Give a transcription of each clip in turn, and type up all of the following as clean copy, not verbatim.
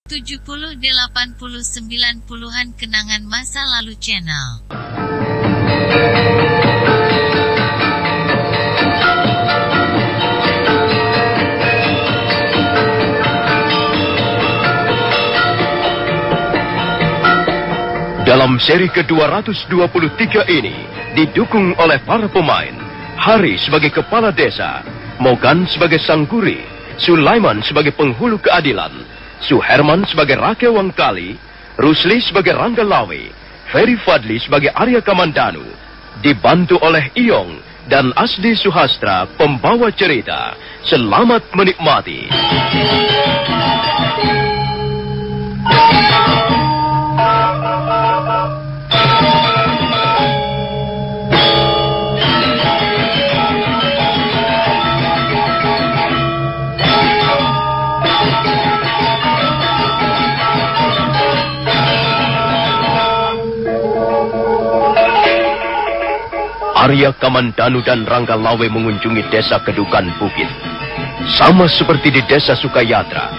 70, 80, 90-an Kenangan Masa Lalu Channel. Dalam seri ke-223 ini, didukung oleh para pemain, Hari sebagai kepala desa, Mogan sebagai sangguri, Sulaiman sebagai penghulu keadilan, Suherman sebagai Rake Wangkali, Rusli sebagai Rangga Lawe, Ferry Fadli sebagai Arya Kamandanu, dibantu oleh Iyong dan Asdi Suhastra pembawa cerita. Selamat menikmati. Arya Kamandanu dan Rangga Lawe mengunjungi desa Kedukan Bukit. Sama seperti di desa Sukayatra,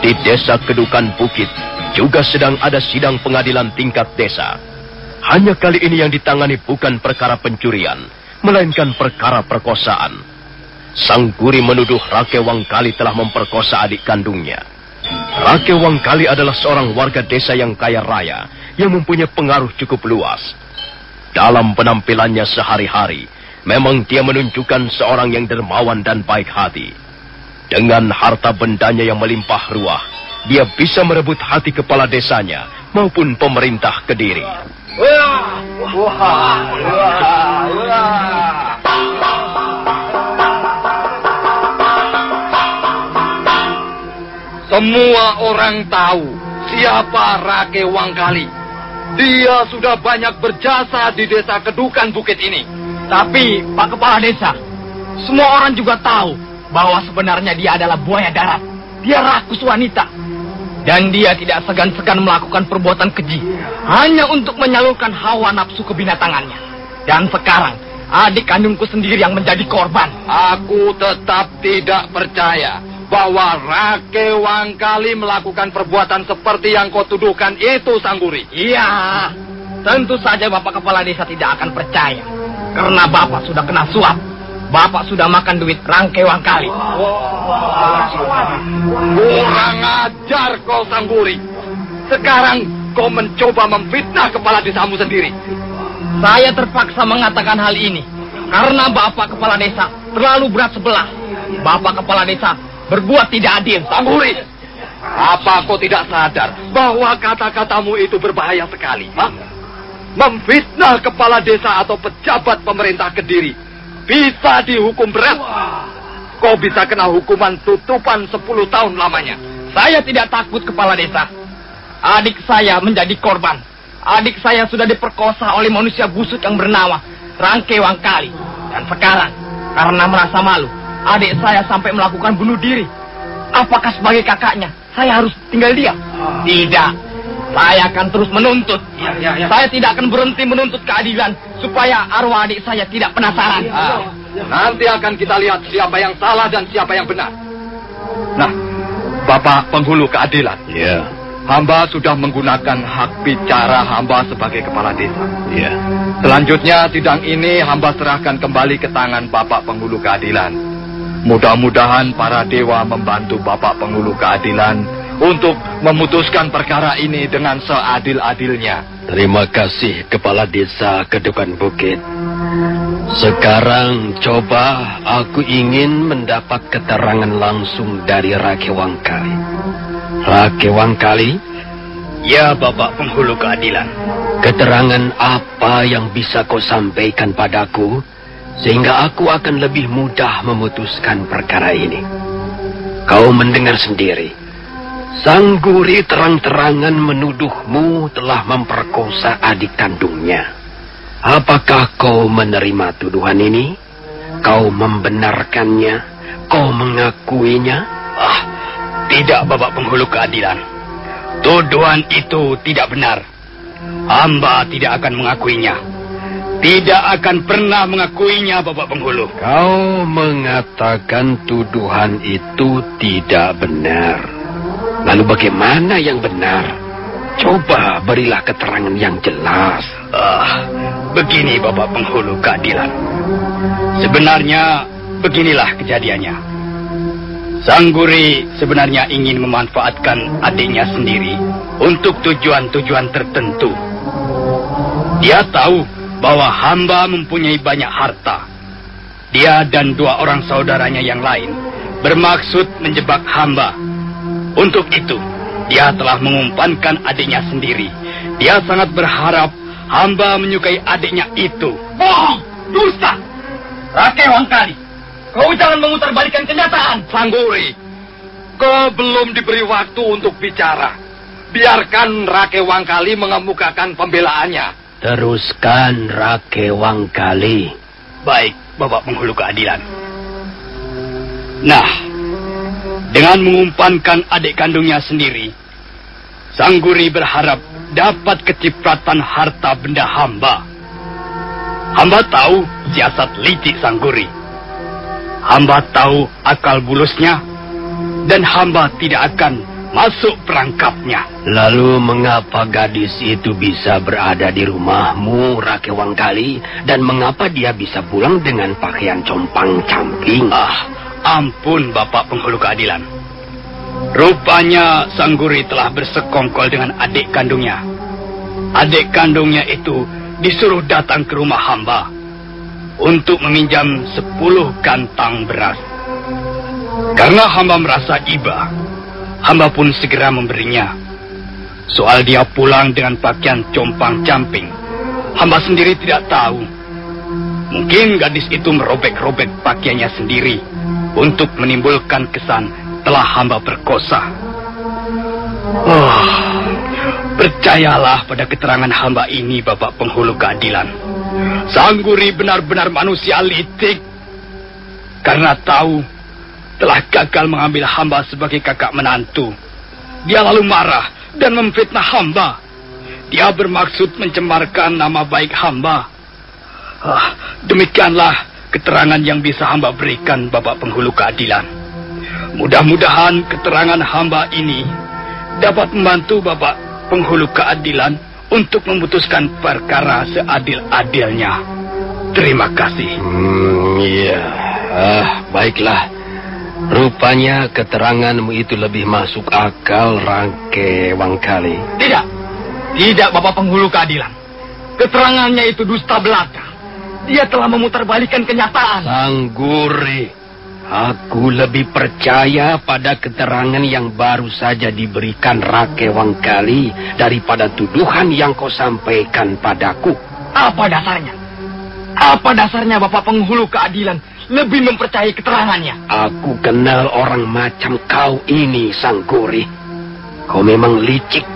di desa Kedukan Bukit juga sedang ada sidang pengadilan tingkat desa. Hanya kali ini yang ditangani bukan perkara pencurian, melainkan perkara perkosaan. Sang guri menuduh Rake Wangkali telah memperkosa adik kandungnya. Rake Wangkali adalah seorang warga desa yang kaya raya, yang mempunyai pengaruh cukup luas. Dalam penampilannya sehari-hari, memang dia menunjukkan seorang yang dermawan dan baik hati. Dengan harta bendanya yang melimpah ruah, dia bisa merebut hati kepala desanya maupun pemerintah Kediri. Semua orang tahu siapa Rake Wangkali. Dia sudah banyak berjasa di desa Kedukan Bukit ini. Tapi, Pak Kepala Desa, semua orang juga tahu bahwa sebenarnya dia adalah buaya darat. Dia rakus wanita. Dan dia tidak segan-segan melakukan perbuatan keji hanya untuk menyalurkan hawa nafsu kebinatangannya. Dan sekarang, adik kandungku sendiri yang menjadi korban. Aku tetap tidak percaya bahwa Rake Wangkali melakukan perbuatan seperti yang kau tuduhkan itu, Sangguri. Iya, tentu saja Bapak Kepala Desa tidak akan percaya. Karena Bapak sudah kena suap. Bapak sudah makan duit Rake Wangkali. Kurang ajar kau, Sangguri. Sekarang kau mencoba memfitnah kepala desamu sendiri. Saya terpaksa mengatakan hal ini karena Bapak Kepala Desa terlalu berat sebelah. Bapak Kepala Desa berbuat tidak adil. Sangguri, apa kau tidak sadar bahwa kata-katamu itu berbahaya sekali? Memfitnah kepala desa atau pejabat pemerintah Kediri bisa dihukum berat. Kau bisa kena hukuman tutupan 10 tahun lamanya. Saya tidak takut, Kepala Desa. Adik saya menjadi korban. Adik saya sudah diperkosa oleh manusia busuk yang bernama Rake Wangkali. Dan sekarang, karena merasa malu, adik saya sampai melakukan bunuh diri. Apakah sebagai kakaknya saya harus tinggal diam? Tidak. Saya akan terus menuntut. Saya tidak akan berhenti menuntut keadilan supaya arwah adik saya tidak penasaran. Nanti akan kita lihat siapa yang salah dan siapa yang benar. Nah, Bapak penghulu keadilan. Ya. Hamba sudah menggunakan hak bicara hamba sebagai kepala desa. Ya. Selanjutnya sidang ini hamba serahkan kembali ke tangan Bapak penghulu keadilan. Mudah-mudahan para dewa membantu Bapak penghulu keadilan untuk memutuskan perkara ini dengan seadil-adilnya. Terima kasih, Kepala Desa Kedukan Bukit. Sekarang coba aku ingin mendapat keterangan langsung dari Rake Wangkali. Rake Wangkali? Ya, Bapak penghulu keadilan. Keterangan apa yang bisa kau sampaikan padaku, sehingga aku akan lebih mudah memutuskan perkara ini? Kau mendengar sendiri. Sang guri terang-terangan menuduhmu telah memperkosa adik kandungnya. Apakah kau menerima tuduhan ini? Kau membenarkannya? Kau mengakuinya? Tidak, Bapak penghulu keadilan. Tuduhan itu tidak benar. Hamba tidak akan mengakuinya. Tidak akan pernah mengakuinya, Bapak penghulu. Kau mengatakan tuduhan itu tidak benar. Lalu bagaimana yang benar? Coba berilah keterangan yang jelas. Begini Bapak Penghulu Keadilan. Sebenarnya beginilah kejadiannya. Sangguri sebenarnya ingin memanfaatkan adiknya sendiri untuk tujuan-tujuan tertentu. Dia tahu bahwa hamba mempunyai banyak harta. Dia dan 2 orang saudaranya yang lain bermaksud menjebak hamba. Untuk itu, dia telah mengumpankan adiknya sendiri. Dia sangat berharap hamba menyukai adiknya itu. Bohong! Dusta! Rakai Wangkali, kau jangan memutarbalikkan kenyataan. Sangguri, kau belum diberi waktu untuk bicara. Biarkan Rakai Wangkali mengemukakan pembelaannya. Teruskan, Rakai Wangkali. Baik, Bapak Penghulu Keadilan. Nah, dengan mengumpankan adik kandungnya sendiri, Sangguri berharap dapat kecipratan harta benda hamba. Hamba tahu siasat licik Sangguri. Hamba tahu akal bulusnya, dan hamba tidak akan masuk perangkapnya. Lalu mengapa gadis itu bisa berada di rumahmu, Rakai Wangkali? Dan mengapa dia bisa pulang dengan pakaian compang-camping? Ampun Bapak Penghulu Keadilan. Rupanya Sangguri telah bersekongkol dengan adik kandungnya. Adik kandungnya itu disuruh datang ke rumah hamba untuk meminjam 10 kantang beras. Karena hamba merasa iba, hamba pun segera memberinya. Soal dia pulang dengan pakaian compang-camping, hamba sendiri tidak tahu. Mungkin gadis itu merobek-robek pakaiannya sendiri untuk menimbulkan kesan telah hamba perkosa. Percayalah pada keterangan hamba ini, Bapak Penghulu Keadilan. Sangguri benar-benar manusia licik. Karena tahu telah gagal mengambil hamba sebagai kakak menantu, dia lalu marah dan memfitnah hamba. Dia bermaksud mencemarkan nama baik hamba. Demikianlah keterangan yang bisa hamba berikan, Bapak Penghulu Keadilan. Mudah-mudahan keterangan hamba ini dapat membantu Bapak Penghulu Keadilan untuk memutuskan perkara seadil-adilnya. Terima kasih. Baiklah. Rupanya keteranganmu itu lebih masuk akal, Rakai Wangkali. Tidak Bapak Penghulu Keadilan. Keterangannya itu dusta belaka. Dia telah memutarbalikkan kenyataan. Sangguri, aku lebih percaya pada keterangan yang baru saja diberikan Rakai Wangkali daripada tuduhan yang kau sampaikan padaku. Apa dasarnya? Apa dasarnya Bapak Penghulu Keadilan lebih mempercayai keterangannya? Aku kenal orang macam kau ini, Sangguri. Kau memang licik.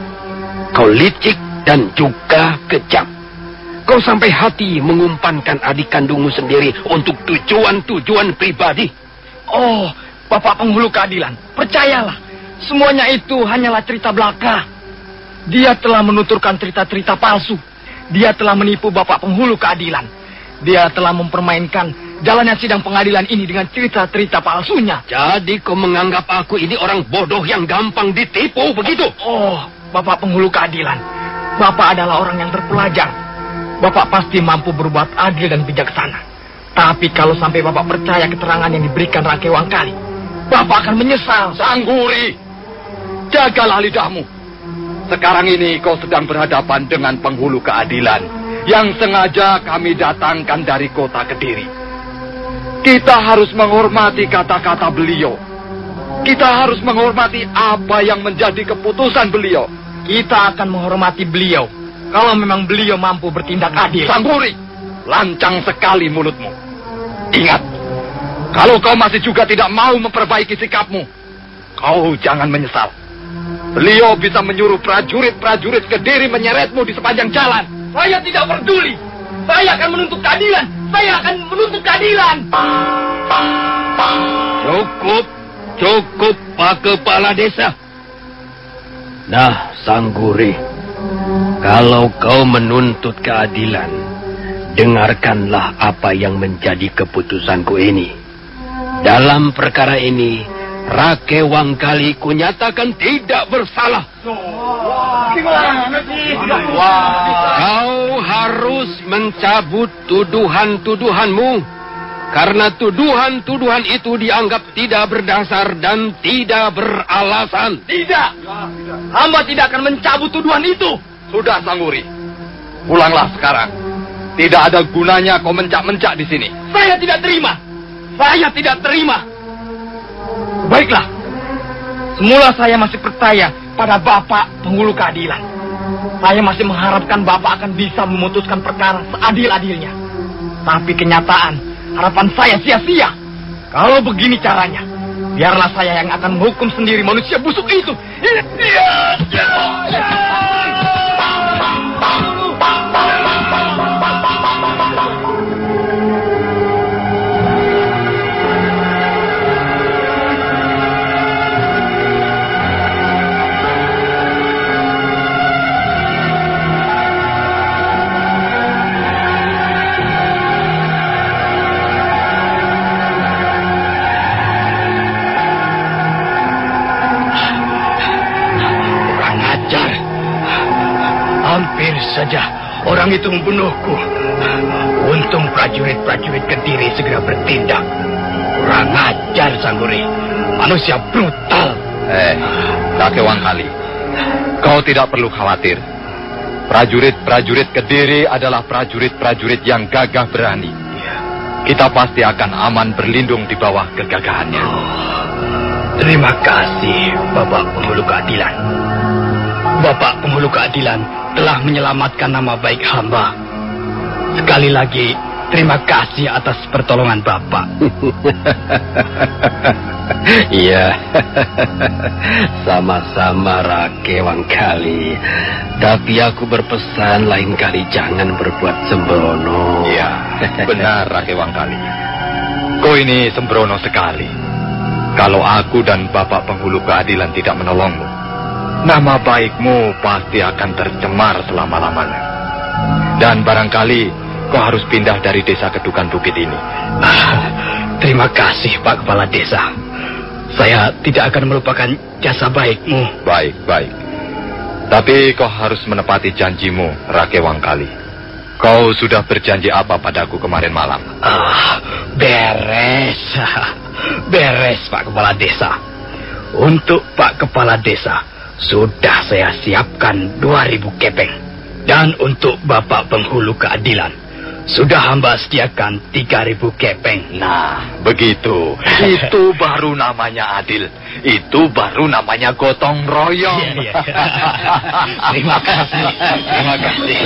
Kau licik dan juga kejam. Kau sampai hati mengumpankan adik kandungmu sendiri untuk tujuan-tujuan pribadi. Oh, Bapak Penghulu Keadilan, percayalah. Semuanya itu hanyalah cerita belaka. Dia telah menuturkan cerita-cerita palsu. Dia telah menipu Bapak Penghulu Keadilan. Dia telah mempermainkan jalannya sidang pengadilan ini dengan cerita-cerita palsunya. Jadi kau menganggap aku ini orang bodoh yang gampang ditipu, begitu? Oh, Bapak Penghulu Keadilan, Bapak adalah orang yang terpelajar. Bapak pasti mampu berbuat adil dan bijaksana. Tapi kalau sampai Bapak percaya keterangan yang diberikan Rakai Wangkali, Bapak akan menyesal. Sangguri, jagalah lidahmu. Sekarang ini kau sedang berhadapan dengan Penghulu Keadilan yang sengaja kami datangkan dari kota Kediri. Kita harus menghormati kata-kata beliau. Kita harus menghormati apa yang menjadi keputusan beliau. Kita akan menghormati beliau kalau memang beliau mampu bertindak adil. Sangguri, lancang sekali mulutmu. Ingat, kalau kau masih juga tidak mau memperbaiki sikapmu, kau jangan menyesal. Beliau bisa menyuruh prajurit-prajurit Kediri menyeretmu di sepanjang jalan. Saya tidak peduli. Saya akan menuntut keadilan. Saya akan menuntut keadilan. Cukup, Pak Kepala Desa. Nah, Sangguri, kalau kau menuntut keadilan, dengarkanlah apa yang menjadi keputusanku ini. Dalam perkara ini, Rake Wangkali kunyatakan tidak bersalah. Kau harus mencabut tuduhan-tuduhanmu, karena tuduhan-tuduhan itu dianggap tidak berdasar dan tidak beralasan. Tidak, hamba tidak akan mencabut tuduhan itu. Sudah, Sangguri. Pulanglah sekarang. Tidak ada gunanya kau mencak-mencak di sini. Saya tidak terima. Saya tidak terima. Baiklah. Semula saya masih percaya pada Bapak penghulu keadilan. Saya masih mengharapkan Bapak akan bisa memutuskan perkara seadil-adilnya. Tapi kenyataan, harapan saya sia-sia. Kalau begini caranya, biarlah saya yang akan menghukum sendiri manusia busuk itu. Hampir saja orang itu membunuhku. Untung prajurit-prajurit Kediri segera bertindak. Kurang ajar, Sangguri. Manusia brutal. Rake Wangkali, kau tidak perlu khawatir. Prajurit-prajurit Kediri adalah prajurit-prajurit yang gagah berani. Kita pasti akan aman berlindung di bawah kegagahannya. Terima kasih, Bapak Penghulu Keadilan. Bapak Penghulu Keadilan telah menyelamatkan nama baik hamba. Sekali lagi, terima kasih atas pertolongan Bapak. Iya, sama-sama Rake Wangkali. Tapi aku berpesan lain kali jangan berbuat sembrono. Iya, benar Rake Wangkali. Kau ini sembrono sekali. Kalau aku dan Bapak Penghulu Keadilan tidak menolongmu, nama baikmu pasti akan tercemar selama-lamanya. Dan barangkali kau harus pindah dari desa Kedukan Bukit ini. Terima kasih, Pak Kepala Desa. Saya tidak akan melupakan jasa baikmu. Baik. Tapi kau harus menepati janjimu, Rake Wangkali. Kau sudah berjanji apa padaku kemarin malam? Beres. Beres, Pak Kepala Desa. Untuk Pak Kepala Desa, sudah saya siapkan 2.000 kepeng. Dan untuk Bapak Penghulu Keadilan, sudah hamba sediakan 3.000 kepeng. Nah, begitu. Itu baru namanya adil. Itu baru namanya gotong royong. Iya. Terima kasih. Terima kasih.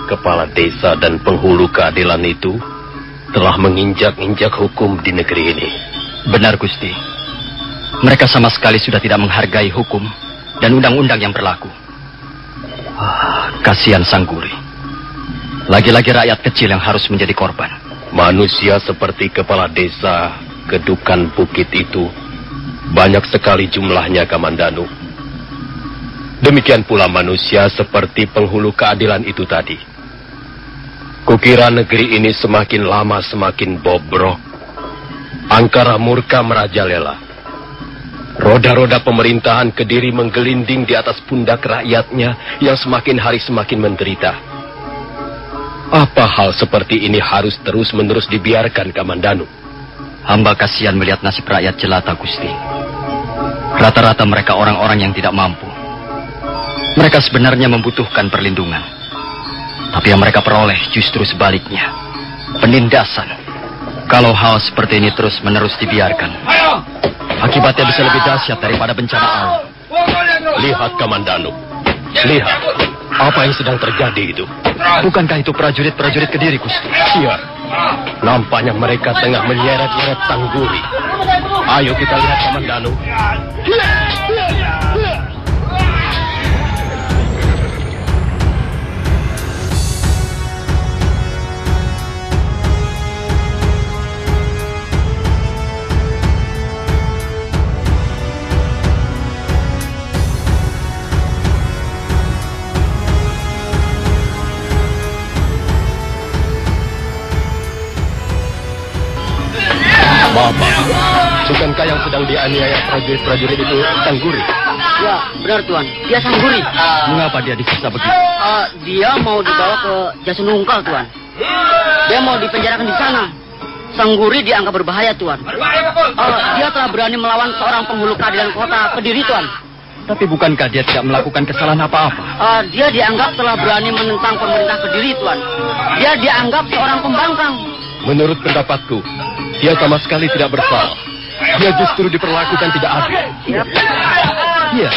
Kepala desa dan penghulu keadilan itu telah menginjak-injak hukum di negeri ini. Benar, Gusti. Mereka sama sekali sudah tidak menghargai hukum dan undang-undang yang berlaku. Kasihan Sangguri. Lagi-lagi rakyat kecil yang harus menjadi korban. Manusia seperti kepala desa Kedukan Bukit itu banyak sekali jumlahnya, Kamandanu. Demikian pula manusia seperti penghulu keadilan itu tadi. Kukira negeri ini semakin lama semakin bobrok. Angkara murka merajalela. Roda-roda pemerintahan Kediri menggelinding di atas pundak rakyatnya yang semakin hari semakin menderita. Apa hal seperti ini harus terus-menerus dibiarkan, Kamandanu? Hamba kasihan melihat nasib rakyat jelata, Gusti. Rata-rata mereka orang-orang yang tidak mampu. Mereka sebenarnya membutuhkan perlindungan. Tapi yang mereka peroleh justru sebaliknya. Penindasan. Kalau hal seperti ini terus-menerus dibiarkan, akibatnya bisa lebih dahsyat daripada bencana alam. Lihat, Kamandanu. Lihat. Apa yang sedang terjadi itu? Bukankah itu prajurit-prajurit Kediri, Gusti? Iya. Nampaknya mereka tengah menyeret-nyeret Sangguri. Ayo kita lihat Kamandanu. Bapak, bukankah yang sedang dianiaya prajurit-prajurit itu Sangguri? Ya, benar Tuan. Dia Sangguri. Mengapa dia disiksa begitu? Dia mau dibawa ke Jasunungkal, Tuan. Dia mau dipenjarakan di sana. Sangguri dianggap berbahaya, Tuan. Dia telah berani melawan seorang penghulu keadilan kota Kediri, Tuan. Tapi bukankah dia tidak melakukan kesalahan apa-apa? Dia dianggap telah berani menentang pemerintah Kediri, Tuan. Dia dianggap seorang pembangkang. Menurut pendapatku, dia sama sekali tidak bersalah. Dia justru diperlakukan tidak adil. Iya,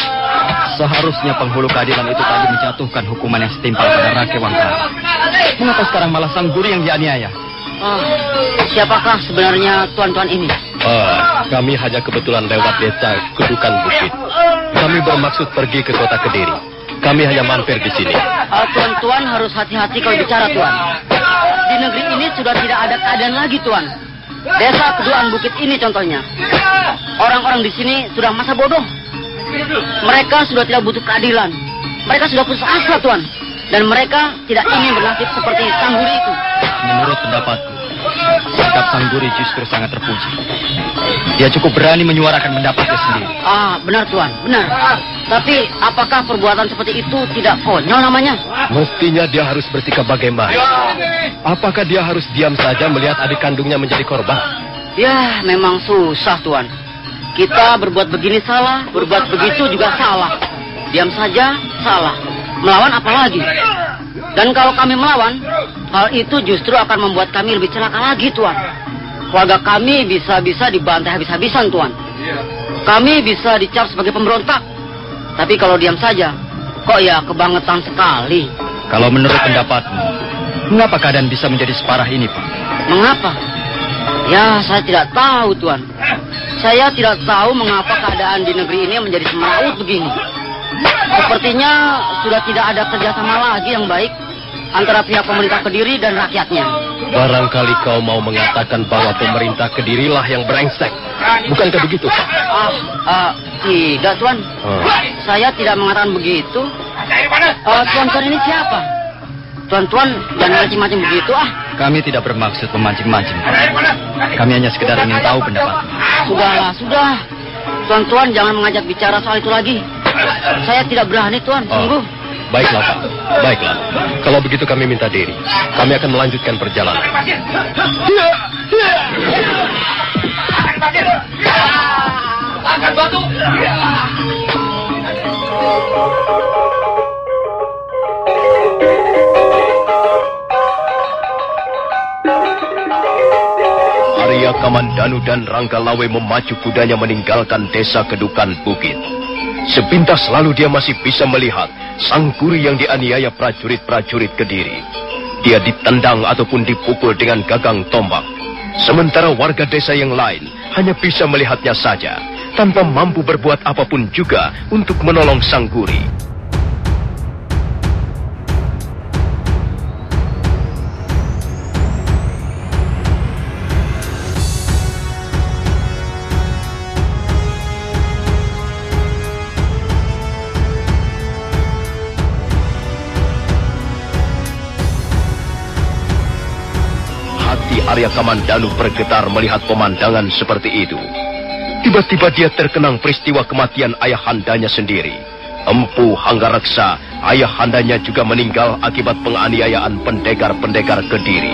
seharusnya penghulu keadilan itu tadi menjatuhkan hukuman yang setimpal pada Rake Wangkali. Mengapa sekarang malah Sangguri yang dianiaya? Siapakah sebenarnya tuan-tuan ini? Kami hanya kebetulan lewat desa Kedukan Bukit. Kami bermaksud pergi ke kota Kediri. Kami hanya mampir di sini. Tuan-tuan harus hati-hati kalau bicara, Tuan. Di negeri ini sudah tidak ada keadaan lagi, Tuan. Desa Kedukan Bukit ini contohnya. Orang-orang di sini sudah masa bodoh. Mereka sudah tidak butuh keadilan. Mereka sudah putus asa, Tuan. Dan mereka tidak ingin bernasib seperti Sangguri itu. Menurut pendapatku, sikap Sangguri justru sangat terpuji. Dia cukup berani menyuarakan pendapatnya sendiri. Benar Tuan, benar. Tapi apakah perbuatan seperti itu tidak konyol namanya? Mestinya dia harus bersikap bagaimana? Apakah dia harus diam saja melihat adik kandungnya menjadi korban? Ya, memang susah, Tuan. Kita berbuat begini salah, berbuat begitu juga salah. Diam saja, salah. Melawan apalagi? Dan kalau kami melawan, hal itu justru akan membuat kami lebih celaka lagi, Tuan. Keluarga kami bisa-bisa dibantai habis-habisan, Tuan. Kami bisa dicap sebagai pemberontak. Tapi kalau diam saja, kok ya kebangetan sekali. Kalau menurut pendapatmu, mengapa keadaan bisa menjadi separah ini, Pak? Mengapa? Ya, saya tidak tahu, Tuan. Saya tidak tahu mengapa keadaan di negeri ini menjadi semeraut begini. Sepertinya sudah tidak ada kerjasama lagi yang baik antara pihak pemerintah Kediri dan rakyatnya. Barangkali kau mau mengatakan bahwa pemerintah Kedirilah yang brengsek. Bukankah begitu, Pak? Tidak, Tuan. Saya tidak mengatakan begitu. Tuan-tuan ini siapa? Tuan-tuan jangan macam-macam begitu, Kami tidak bermaksud memancing-mancing. Kami hanya sekedar ingin tahu pendapat. Sudahlah, sudah. Tuan-tuan jangan mengajak bicara soal itu lagi. Saya tidak berani, Tuan, sungguh. Baiklah, Pak. Baiklah. Kalau begitu kami minta diri. Kami akan melanjutkan perjalanan. Angkat batu. Arya Kamandanu dan Ranggalawe memacu kudanya meninggalkan desa Kedukan Bukit. Sepintas lalu dia masih bisa melihat Sangguri yang dianiaya prajurit-prajurit Kediri. Dia ditendang ataupun dipukul dengan gagang tombak. Sementara warga desa yang lain hanya bisa melihatnya saja, tanpa mampu berbuat apapun juga untuk menolong Sangguri. Arya Kamandanu bergetar melihat pemandangan seperti itu. Tiba-tiba dia terkenang peristiwa kematian ayahandanya sendiri. Empu Hanggareksa, ayahandanya juga meninggal akibat penganiayaan pendekar-pendekar Kediri.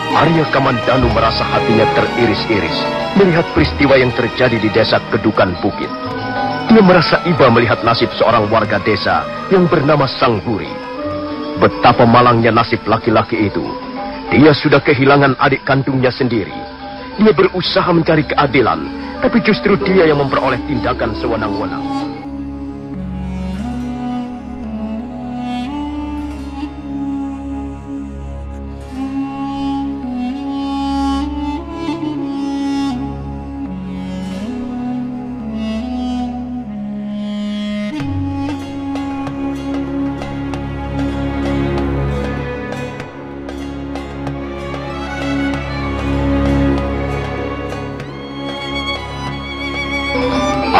Arya Kamandanu merasa hatinya teriris-iris melihat peristiwa yang terjadi di desa Kedukan Bukit. Dia merasa iba melihat nasib seorang warga desa yang bernama Sangguri. Betapa malangnya nasib laki-laki itu. Dia sudah kehilangan adik kandungnya sendiri. Dia berusaha mencari keadilan, tapi justru dia yang memperoleh tindakan sewenang-wenang.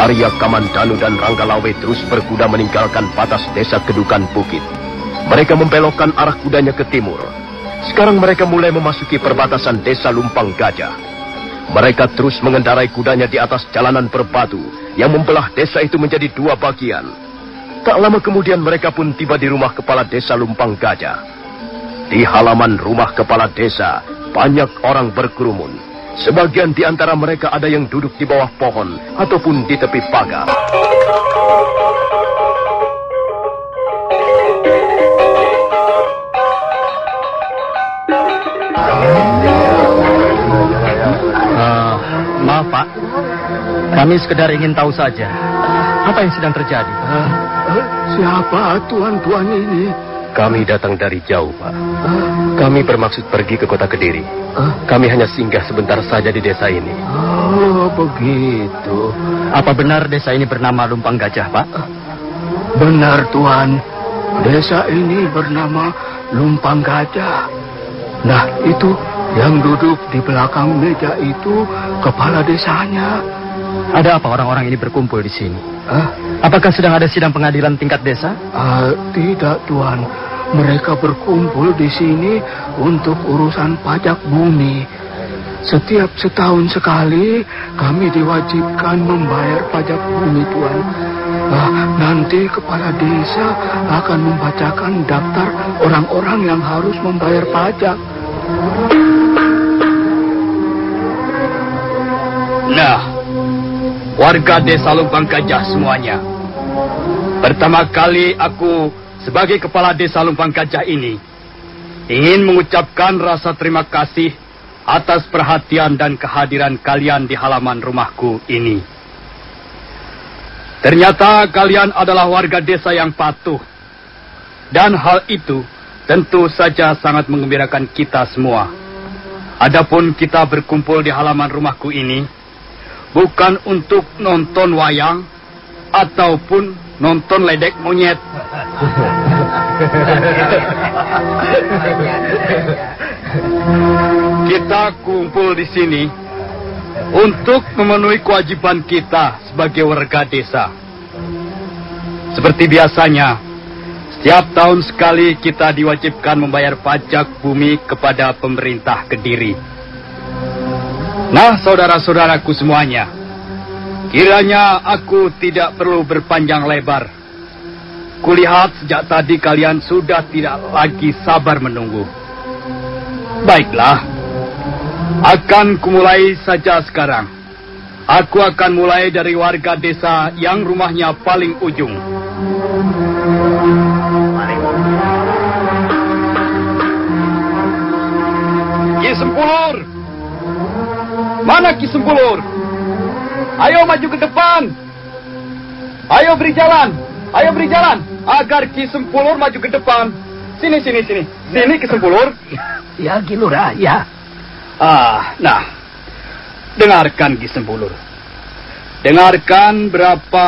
Arya Kamandanu dan Ranggalawe terus berkuda meninggalkan batas desa Kedukan Bukit. Mereka membelokkan arah kudanya ke timur. Sekarang mereka mulai memasuki perbatasan desa Lumpang Gajah. Mereka terus mengendarai kudanya di atas jalanan berbatu yang membelah desa itu menjadi dua bagian. Tak lama kemudian mereka pun tiba di rumah kepala desa Lumpang Gajah. Di halaman rumah kepala desa, banyak orang berkerumun. Sebagian di antara mereka ada yang duduk di bawah pohon ataupun di tepi pagar. Maaf Pak, kami sekedar ingin tahu saja apa yang sedang terjadi. Siapa tuan-tuan ini? Kami datang dari jauh, Pak. Kami bermaksud pergi ke kota Kediri. Kami hanya singgah sebentar saja di desa ini. Oh, begitu. Apa benar desa ini bernama Lumpang Gajah, Pak? Benar, Tuan. Desa ini bernama Lumpang Gajah. Nah, itu yang duduk di belakang meja itu kepala desanya. Ada apa orang-orang ini berkumpul di sini? Apakah sedang ada sidang pengadilan tingkat desa? Tidak, Tuan. Mereka berkumpul di sini untuk urusan pajak bumi. Setiap setahun sekali kami diwajibkan membayar pajak bumi, Tuan. Nanti kepala desa akan membacakan daftar orang-orang yang harus membayar pajak. Nah, warga desa Lumpang Gajah semuanya. Pertama kali aku sebagai kepala desa Lumpang Gajah ini ingin mengucapkan rasa terima kasih atas perhatian dan kehadiran kalian di halaman rumahku ini. Ternyata kalian adalah warga desa yang patuh. Dan hal itu tentu saja sangat menggembirakan kita semua. Adapun kita berkumpul di halaman rumahku ini bukan untuk nonton wayang ataupun nonton ledek monyet. Kita kumpul di sini untuk memenuhi kewajiban kita sebagai warga desa. Seperti biasanya, setiap tahun sekali kita diwajibkan membayar pajak bumi kepada pemerintah Kediri. Nah, saudara-saudaraku semuanya, kiranya aku tidak perlu berpanjang lebar. Kulihat sejak tadi kalian sudah tidak lagi sabar menunggu. Baiklah, akan kumulai saja sekarang. Aku akan mulai dari warga desa yang rumahnya paling ujung. Ki Sempulur! Mana Ki Sempulur? Ayo maju ke depan. Ayo beri jalan. Ayo beri jalan. Agar Ki Sempulur maju ke depan. Sini. Sini Ki Sempulur. Ya, Ki Lurah, ya. Nah. Dengarkan Ki Sempulur. Dengarkan berapa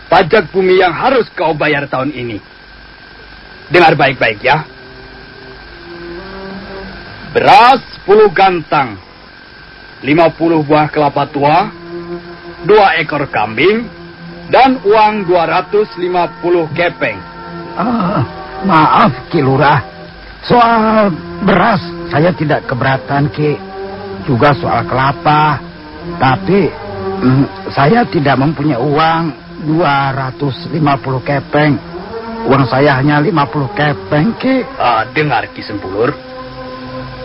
pajak bumi yang harus kau bayar tahun ini. Dengar baik-baik ya. Beras 10 gantang, 50 buah kelapa tua, 2 ekor kambing, dan uang 250 kepeng. Maaf, Ki Lurah. Soal beras saya tidak keberatan, Ki. Juga soal kelapa. Tapi saya tidak mempunyai uang 250 kepeng. Uang saya hanya 50 kepeng, Ki. Dengar Ki Sempulur.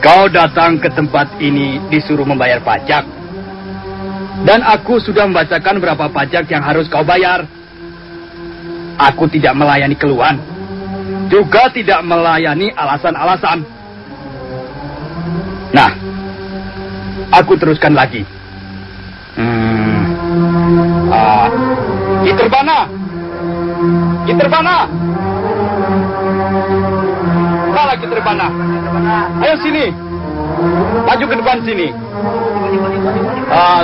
Kau datang ke tempat ini disuruh membayar pajak. Dan aku sudah membacakan berapa pajak yang harus kau bayar. Aku tidak melayani keluhan. Juga tidak melayani alasan-alasan. Nah, aku teruskan lagi. Kiterbana! Mana Kiterbana? Ayo sini. Maju ke depan sini.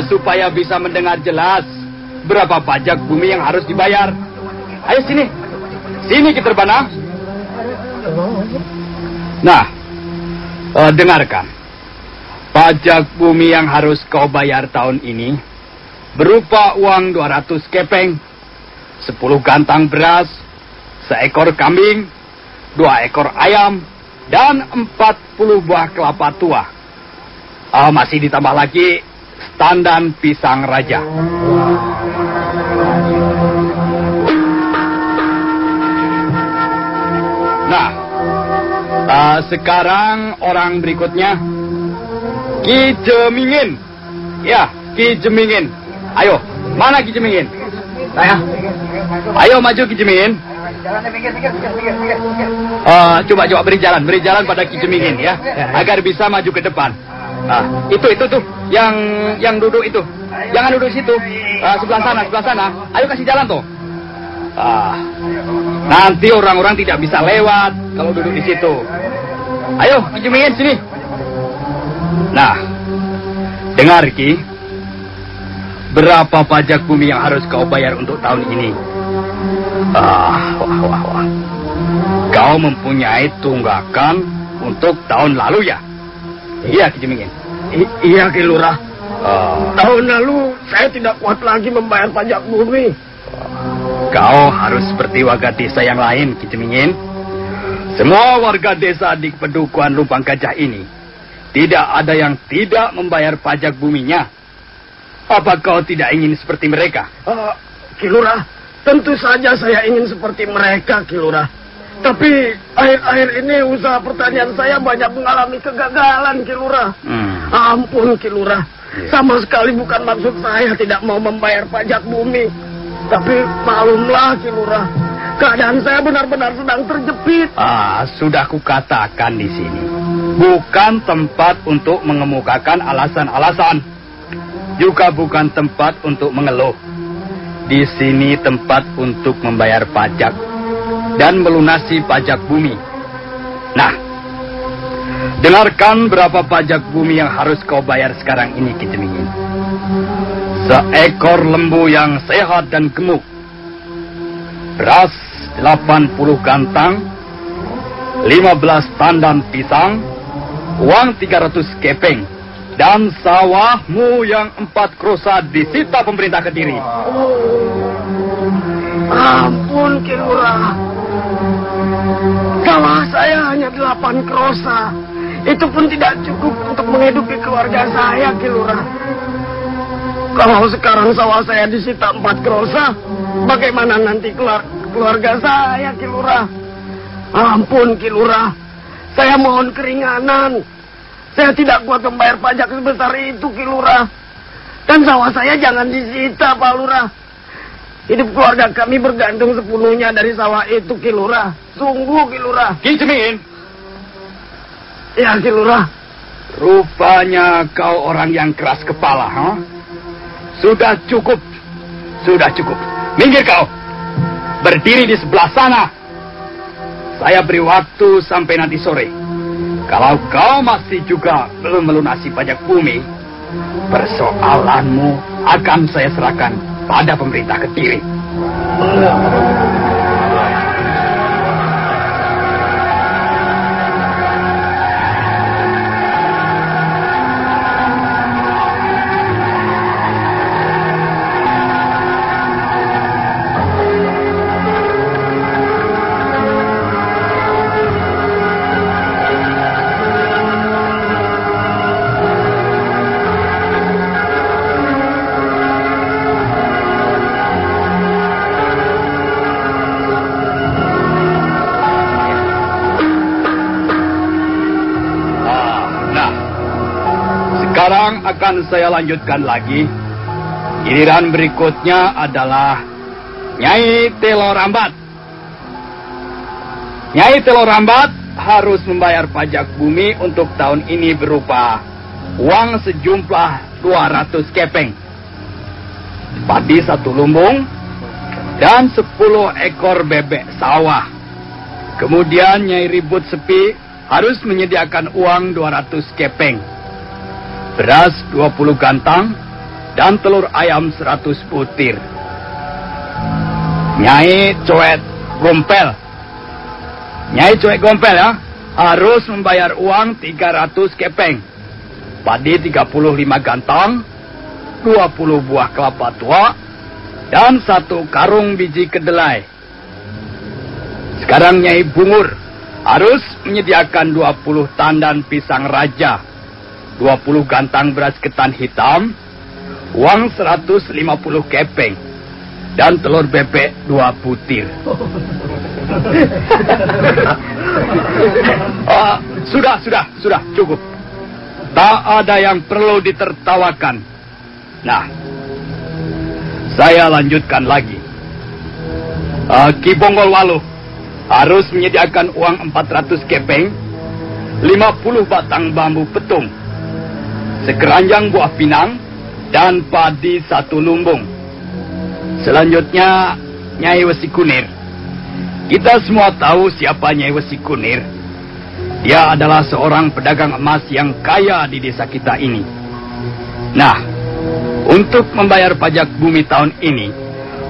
Supaya bisa mendengar jelas berapa pajak bumi yang harus dibayar. Ayo sini. Sini Kiterbana. Nah, dengarkan. Pajak bumi yang harus kau bayar tahun ini berupa uang 200 kepeng, 10 gantang beras, seekor kambing, 2 ekor ayam, dan 40 buah kelapa tua. Masih ditambah lagi standan pisang raja. Nah, sekarang orang berikutnya, Ki Jemingin. Ya, Ki Jemingin. Ayo, mana Ki Jemingin? Saya. Ayo maju Ki Jemingin. Coba beri jalan pada Ki Jemingin ya, agar bisa maju ke depan. Itu tuh, yang duduk itu. Jangan duduk situ. Sebelah sana. Ayo kasih jalan tuh. Nanti orang-orang tidak bisa lewat kalau duduk di situ. Ayo, Ki Jemingin sini. Nah, dengar Ki. Berapa pajak bumi yang harus kau bayar untuk tahun ini? Wah. Kau mempunyai tunggakan untuk tahun lalu ya? Iya, Ki Jemingin. Iya, Ki Lurah. Tahun lalu saya tidak kuat lagi membayar pajak bumi. Kau harus seperti warga desa yang lain, Ki Jemingin. Semua warga desa di Pedukuhan Lumbang Gajah ini tidak ada yang tidak membayar pajak buminya. Apa kau tidak ingin seperti mereka? Ki Lurah, tentu saja saya ingin seperti mereka, Ki Lurah. Tapi akhir-akhir ini usaha pertanian saya banyak mengalami kegagalan, Ki Lurah. Ampun, Ki Lurah. Sama sekali bukan maksud saya tidak mau membayar pajak bumi. Tapi maklumlah, Ki Lurah, keadaan saya benar-benar sedang terjepit. Sudah kukatakan di sini. Bukan tempat untuk mengemukakan alasan-alasan. Juga bukan tempat untuk mengeluh. Di sini tempat untuk membayar pajak dan melunasi pajak bumi. Nah, dengarkan berapa pajak bumi yang harus kau bayar sekarang ini, Ki Jemingin. Seekor lembu yang sehat dan gemuk, beras 80 gantang, 15 tandan pisang, uang 300 kepeng, dan sawahmu yang 4 krosa disita pemerintah Kediri. Ampun, Ki Lurah. Sawah saya hanya 8 krosa. Itu pun tidak cukup untuk menghidupi keluarga saya, Ki Lurah. Kalau sekarang sawah saya disita 4 krosa, bagaimana nanti keluarga saya, Ki Lurah? Ampun, Ki Lurah. Saya mohon keringanan. Saya tidak kuat membayar pajak sebesar itu, Ki Lurah. Dan sawah saya jangan disita, Pak Lurah. Hidup keluarga kami bergantung sepenuhnya dari sawah itu, Ki Lurah. Sungguh, Ki Lurah. Ki Jemingin. Ya, Ki Lurah. Rupanya kau orang yang keras kepala, huh? Sudah cukup. Minggir kau. Berdiri di sebelah sana. Saya beri waktu sampai nanti sore. Kalau kau masih juga belum melunasi pajak bumi, persoalanmu akan saya serahkan pada pemerintah Kediri. Sekarang akan saya lanjutkan lagi. Giliran berikutnya adalah Nyai Telo Rambat. Nyai Telo Rambat harus membayar pajak bumi untuk tahun ini berupa uang sejumlah 200 kepeng, padi 1 lumbung, dan 10 ekor bebek sawah. Kemudian Nyai Ribut Sepi harus menyediakan uang 200 kepeng, beras 20 gantang, dan telur ayam 100 butir. Nyai Coet Gompel. Nyai Coet Gompel ya, harus membayar uang 300 kepeng, padi 35 gantang, 20 buah kelapa tua, dan 1 karung biji kedelai. Sekarang Nyai Bungur harus menyediakan 20 tandan pisang raja, 20 gantang beras ketan hitam, uang 150 kepeng, dan telur bebek 2 butir. Sudah, cukup. Tak ada yang perlu ditertawakan. Nah, saya lanjutkan lagi. Ki Bonggol Waluh harus menyediakan uang 400 kepeng, 50 batang bambu petung, sekeranjang buah pinang, dan padi 1 lumbung. Selanjutnya, Nyai Wesi Kunir. Kita semua tahu siapa Nyai Wesi Kunir. Dia adalah seorang pedagang emas yang kaya di desa kita ini. Nah, untuk membayar pajak bumi tahun ini,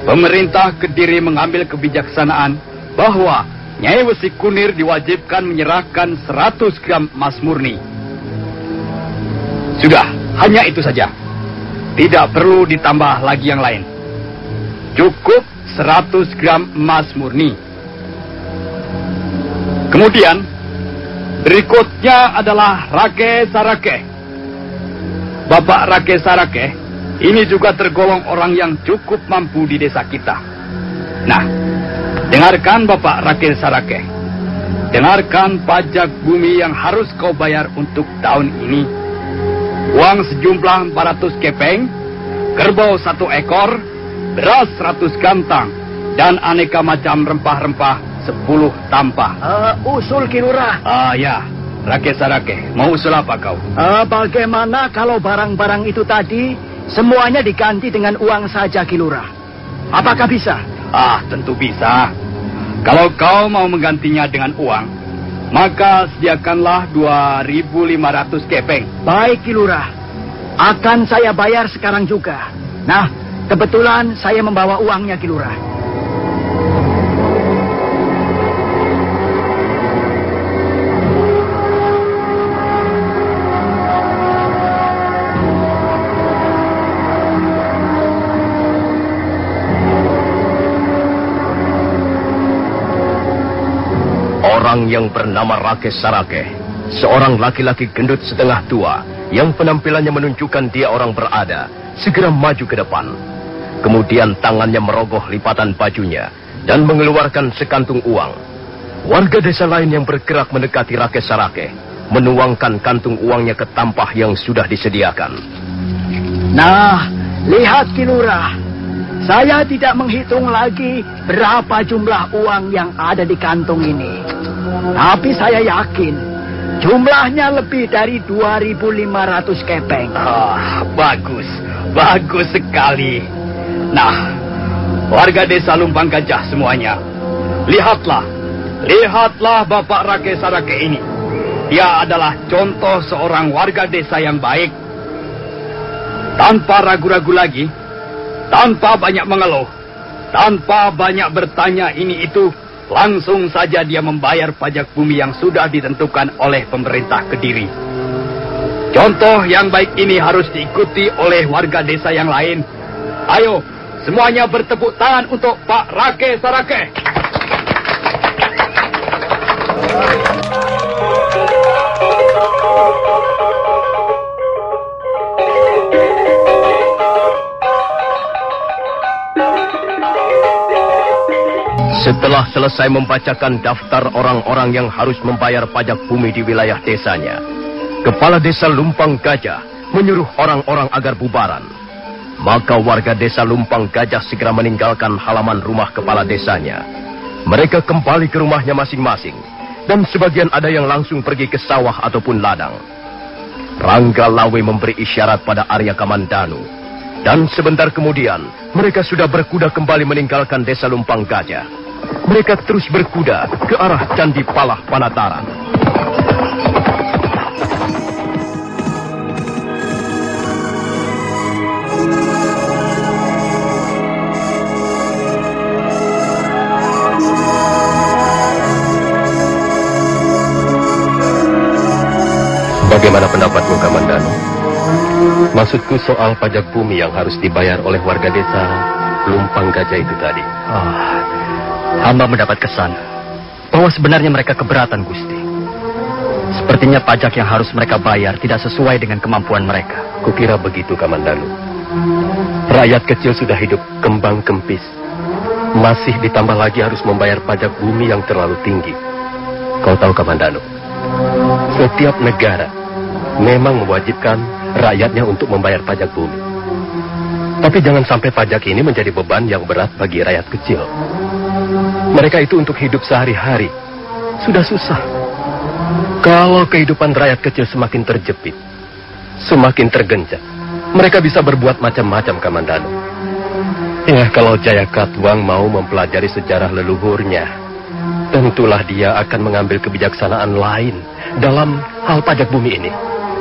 pemerintah Kediri mengambil kebijaksanaan bahwa Nyai Wesi Kunir diwajibkan menyerahkan 100 gram emas murni. Sudah, hanya itu saja. Tidak perlu ditambah lagi yang lain. Cukup 100 gram emas murni. Kemudian, berikutnya adalah Rake Sarake. Bapak Rake Sarake ini juga tergolong orang yang cukup mampu di desa kita. Nah, dengarkan Bapak Rake Sarake. Dengarkan pajak bumi yang harus kau bayar untuk tahun ini. Uang sejumlah 400 kepeng, kerbau 1 ekor, beras 100 gantang, dan aneka macam rempah-rempah 10 tampah. Usul Ki Lurah. Ya, Rake Sarake, mau usul apa kau? Bagaimana kalau barang-barang itu tadi semuanya diganti dengan uang saja, Ki Lurah? Apakah bisa? Tentu bisa. Kalau kau mau menggantinya dengan uang, maka sediakanlah 2.500 kepeng. Baik, Ki Lurah. Akan saya bayar sekarang juga. Nah, kebetulan saya membawa uangnya, Ki Lurah. Orang yang bernama Rake Sarake, seorang laki-laki gendut setengah tua, yang penampilannya menunjukkan dia orang berada, segera maju ke depan. Kemudian tangannya merogoh lipatan bajunya, dan mengeluarkan sekantung uang. Warga desa lain yang bergerak mendekati Rake Sarake, menuangkan kantung uangnya ke tampah yang sudah disediakan. Nah, lihat Ki Lurah. Saya tidak menghitung lagi berapa jumlah uang yang ada di kantung ini. Tapi saya yakin jumlahnya lebih dari 2.500 kepeng. Bagus sekali. Nah, warga desa Lumpang Gajah semuanya, lihatlah Bapak Rake Sarake ini. Dia adalah contoh seorang warga desa yang baik. Tanpa ragu-ragu lagi, tanpa banyak mengeluh, tanpa banyak bertanya ini itu, langsung saja dia membayar pajak bumi yang sudah ditentukan oleh pemerintah Kediri. Contoh yang baik ini harus diikuti oleh warga desa yang lain. Ayo, semuanya bertepuk tangan untuk Pak Rake Sarake. Setelah selesai membacakan daftar orang-orang yang harus membayar pajak bumi di wilayah desanya, Kepala Desa Lumpang Gajah menyuruh orang-orang agar bubaran. Maka warga desa Lumpang Gajah segera meninggalkan halaman rumah kepala desanya. Mereka kembali ke rumahnya masing-masing, dan sebagian ada yang langsung pergi ke sawah ataupun ladang. Rangga Lawe memberi isyarat pada Arya Kamandanu, dan sebentar kemudian mereka sudah berkuda kembali meninggalkan desa Lumpang Gajah. Mereka terus berkuda ke arah Candi Palah Panataran. Bagaimana pendapatmu, Kamandanu? Maksudku soal pajak bumi yang harus dibayar oleh warga desa Lumpang Gajah itu tadi. Hamba mendapat kesan bahwa sebenarnya mereka keberatan, Gusti. Sepertinya pajak yang harus mereka bayar tidak sesuai dengan kemampuan mereka. Kukira begitu, Kamandanu. Rakyat kecil sudah hidup kembang kempis. Masih ditambah lagi harus membayar pajak bumi yang terlalu tinggi. Kau tahu, Kamandanu, setiap negara memang mewajibkan rakyatnya untuk membayar pajak bumi. Tapi jangan sampai pajak ini menjadi beban yang berat bagi rakyat kecil. Mereka itu untuk hidup sehari-hari sudah susah. Kalau kehidupan rakyat kecil semakin terjepit, semakin tergenjak, mereka bisa berbuat macam-macam, Kamandanu. Ya, kalau Jayakatwang mau mempelajari sejarah leluhurnya, tentulah dia akan mengambil kebijaksanaan lain dalam hal pajak bumi ini.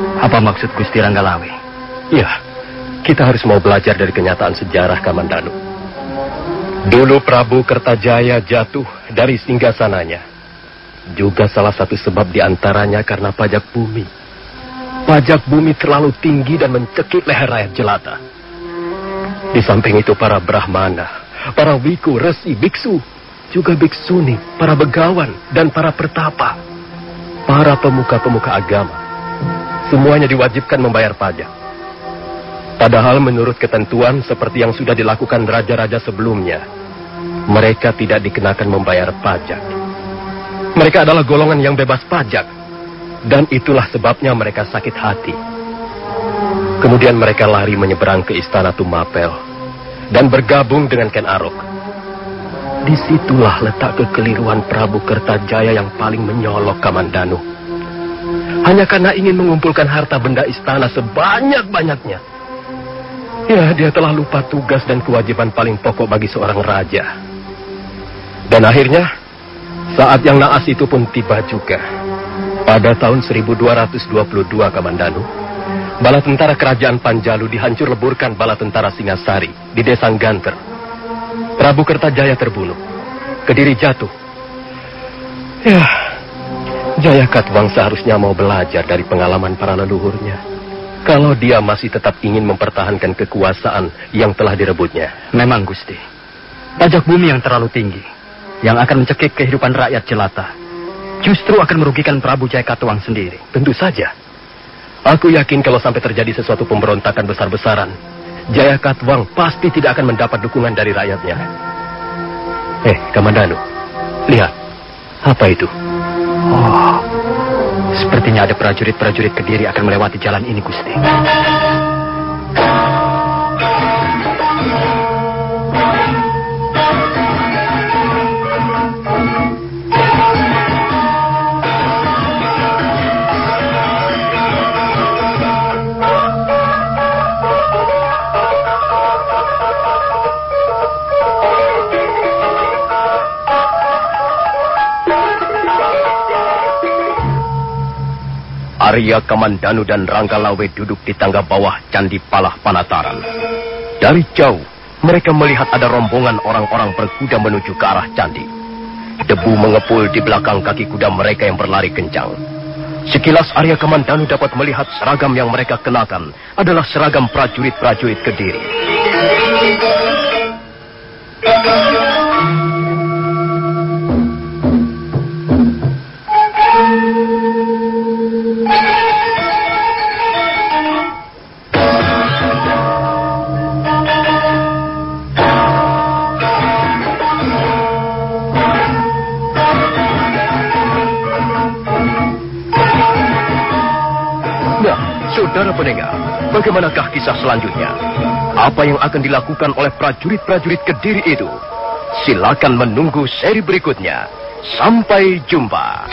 Apa maksud Gusti Ranggalawe? Ya, kita harus mau belajar dari kenyataan sejarah, Kamandanu. Dulu Prabu Kertajaya jatuh dari singgasananya. Juga salah satu sebab diantaranya karena pajak bumi. Pajak bumi terlalu tinggi dan mencekik leher rakyat jelata. Di samping itu para Brahmana, para wiku, resi, biksu, juga biksuni, para begawan, dan para pertapa, para pemuka-pemuka agama, semuanya diwajibkan membayar pajak. Padahal menurut ketentuan seperti yang sudah dilakukan raja-raja sebelumnya, mereka tidak dikenakan membayar pajak. Mereka adalah golongan yang bebas pajak, dan itulah sebabnya mereka sakit hati. Kemudian mereka lari menyeberang ke istana Tumapel dan bergabung dengan Ken Arok. Disitulah letak kekeliruan Prabu Kertajaya yang paling menyolok, Kamandanu. Hanya karena ingin mengumpulkan harta benda istana sebanyak-banyaknya. Ya, dia telah lupa tugas dan kewajiban paling pokok bagi seorang raja. Dan akhirnya, saat yang naas itu pun tiba juga. Pada tahun 1222, Kamandanu, bala tentara kerajaan Panjalu dihancur leburkan bala tentara Singasari di desa Ganter. Prabu Kertajaya terbunuh. Kediri jatuh. Ya, Jayakatwang seharusnya mau belajar dari pengalaman para leluhurnya. Kalau dia masih tetap ingin mempertahankan kekuasaan yang telah direbutnya. Memang, Gusti. Pajak bumi yang terlalu tinggi, yang akan mencekik kehidupan rakyat jelata, justru akan merugikan Prabu Jayakatwang sendiri. Tentu saja. Aku yakin kalau sampai terjadi sesuatu pemberontakan besar-besaran, Jayakatwang pasti tidak akan mendapat dukungan dari rakyatnya. Kamandanu, lihat. Apa itu? Oh, sepertinya ada prajurit-prajurit Kediri akan melewati jalan ini, Gusti. Arya Kamandanu dan Ranggalawe duduk di tangga bawah Candi Palah Panataran. Dari jauh, mereka melihat ada rombongan orang-orang berkuda menuju ke arah candi. Debu mengepul di belakang kaki kuda mereka yang berlari kencang. Sekilas Arya Kamandanu dapat melihat seragam yang mereka kenakan adalah seragam prajurit-prajurit Kediri. Saudara pendengar, Bagaimanakah kisah selanjutnya? Apa yang akan dilakukan oleh prajurit-prajurit Kediri itu? Silakan menunggu seri berikutnya. Sampai jumpa.